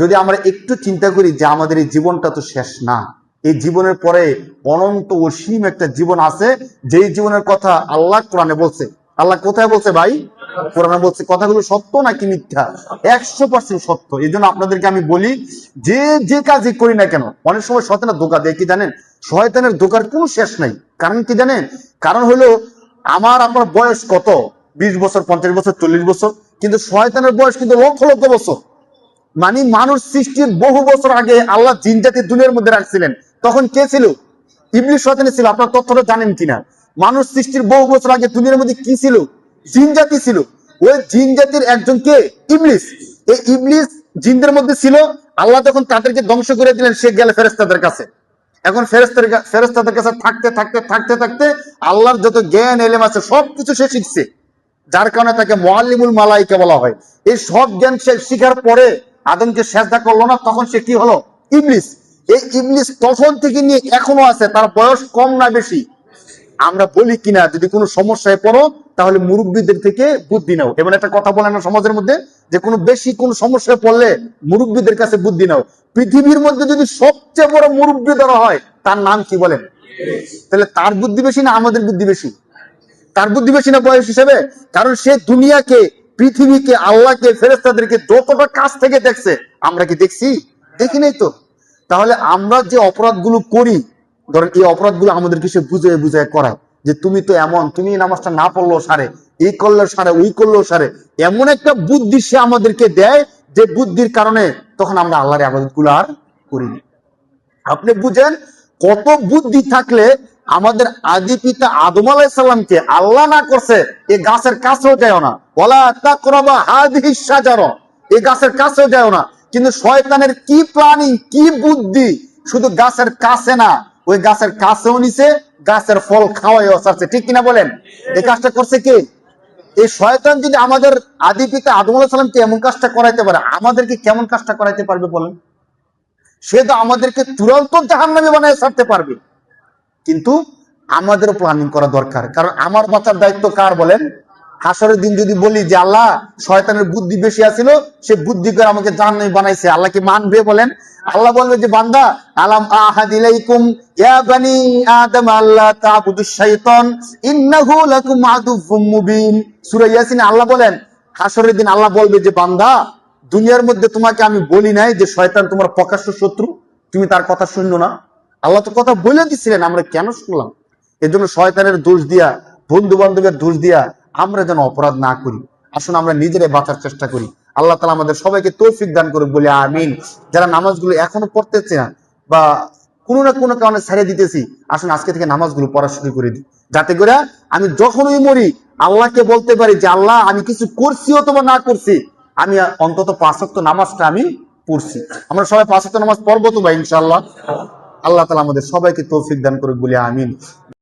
যদি আমরা একটু চিন্তা করি যে আমাদের এই জীবনটা তো শেষ না, এই জীবনের পরে অনন্ত অসীম একটা জীবন আছে, যেই জীবনের কথা আল্লাহ কোরআনে বলছে। আল্লাহ কোথায় বলছে ভাই? কোরআনে বলছে। কথাগুলো সত্য নাকি মিথ্যা? 100% সত্য। এই জন্য আপনাদেরকে আমি বলি, যে কাজই করি না কেন, অনেক সময় শয়তানের ধোঁকা দেয়। কি জানেন? শয়তানের ধোঁকার কোনো শেষ নাই। কারণ কি জানেন? কারণ হলো আপনার বয়স কত? 20 বছর, 50 বছর, 40 বছর, কিন্তু শয়তানের বয়স কিন্তু লক্ষ লক্ষ বছর। মানে মানুষ সৃষ্টির বহু বছর আগে আল্লাহ জিন জাতি দুনিয়ার মধ্যে রাখছিলেন। তখন কে ছিল? ইবলিস শয়তানি ছিল। আপনার তথ্যটা জানেন কিনা? মানুষ সৃষ্টির বহু বছর আগে দুনিয়ার মধ্যে কি ছিল? জিন জাতি ছিল। ওই জিন জাতির একজন কে? ইবলিস। এই ইবলিস জিনদের মধ্যে ছিল। আল্লাহ তখন তাদেরকে ধ্বংস করে দিলেন, সে গেল ফেরেশতাদের কাছে। এখন ফেরেশতাদের কাছে থাকতে থাকতে থাকতে থাকতে আল্লাহর যত জ্ঞান এলেম আছে সবকিছু সে শিখছে, যার কারণে তাকে মুআল্লিমুল মালাইকা বলা হয়। এই সব জ্ঞান সে শিখার পরে আদমকে সেজদা করলো না, তখন সে কি হলো? ইবলিস। এই ইবলিস তখন থেকে নিয়ে এখনো আছে। তার বয়স কম না বেশি? আমরা বলি কিনা, যদি কোনো সমস্যায় পড়ো তাহলে মুরব্বীদের থেকে বুদ্ধি নাও। এমন একটা কথা বলে না সমাজের মধ্যে, যে কোনো বেশি কোনো সমস্যায় পড়লে মুরব্বীদের কাছে বুদ্ধি নাও। পৃথিবীর মধ্যে যদি সবচেয়ে বড় মুরব্বী ধরা হয়, তার নাম কি বলেন? তাহলে তার বুদ্ধি বেশি না আমাদের বুদ্ধি বেশি? তার বুদ্ধি বেশি না বয়স হিসেবে? কারণ সে দুনিয়াকে, পৃথিবীকে, আল্লাহকে, ফেরেশতাদেরকে যতটা কাছ থেকে দেখছে, আমরা কি দেখছি? দেখি নাই তো। তাহলে আমরা যে অপরাধগুলো করি, ধরেন এই অপরাধগুলো আমাদেরকে সে বুঝে বুঝে করায়, যে তুমি তো এমন, তুমি এই নামাজটা না পড়লেও সারে, এই করলেও সারে, ওই করলেও সারে। এমন একটা বুদ্ধি সে আমাদেরকে দেয়, যে বুদ্ধির কারণে তখন আমরা আল্লাহর ইবাদতগুলো আর করিনি। আপনি বুঝেন, কত বুদ্ধি থাকলে আমাদের আদি পিতা আদম আলাইহিস সালামকে আল্লাহ না করছে এই গাছের কাছেও যায় না, ওয়ালা তাকরাবা হাযিহিস শাজারা, এই গাছের কাছেও যায় না। কিন্তু শয়তানের কি প্ল্যানিং, কি বুদ্ধি! শুধু গাছের কাছে না, ওই গাছের কাছেও নিছে, গাছের ফল খাওয়াইও ছাড়ছে। ঠিক কিনা বলেন? এই কাজটা করছে কে? এই শয়তান। যদি আমাদের আদি পিতা আদম আলাইহিস সালামকে এমন কাজটা করাইতে পারে, আমাদেরকে কেমন কাজটা করাইতে পারবে বলেন? সে তো আমাদেরকে তুরন্ত জাহান্নামী বানায় ছাড়তে পারবে। কিন্তু আমাদেরও প্ল্যানিং করা দরকার। কারণ আমার বাঁচার দায়িত্ব কার বলেন? হাসরের দিন যদি বলি যে আল্লাহ শয়তানের বুদ্ধি বেশি আছিল, সে বুদ্ধি করে আমাকে জাহান্নামী বানাইছে, আল্লাহ কি মানবে বলেন? আল্লাহ বলবে যে বান্দা, আলাম আহাদ ইলাইকুম ইয়া বানি আদম আল্লা তা'বুদুশ শাইতান ইন্নাহু লাকুম আদুউম মুবিন। সূরা ইয়াসিন আল্লাহ বলেন, হাসরের দিন আল্লাহ বলবে যে বান্দা, দুনিয়ার মধ্যে তোমাকে আমি বলি নাই যে শয়তান তোমার প্রকাশ্য শত্রু, তুমি তার কথা শুনলো না? আল্লাহ তো কথা বলে দিছিলেন, আমরা কেন শুনলাম? এর জন্য শয়তানের দোষ দিয়া, বন্ধু বান্ধবের দোষ দিয়া আমরা যেন অপরাধ না করি। আসুন আমরা নিজেরাই বাঁচার চেষ্টা করি। আল্লাহ তাআলা আমাদের সবাইকে তৌফিক দান করুক বলে আমিন। যারা নামাজগুলো এখনো পড়তেছে না বা কোনো না কোনো কারণে ছেড়ে দিতেছি, আসুন আজকে থেকে নামাজগুলো পড়া শুরু করে দিই, যাতে করে আমি যখনই মরি আল্লাহকে বলতে পারি যে আল্লাহ আমি কিছু করছি অথবা না করছি, আমি অন্তত 5 ওয়াক্ত নামাজটা আমি পড়ছি। আমরা সবাই 5 ওয়াক্ত নামাজ পড়বো তো ভাই ইনশাআল্লাহ? আল্লাহ তাআলা আমাদের সবাইকে তৌফিক দান করুক বলে আমিন।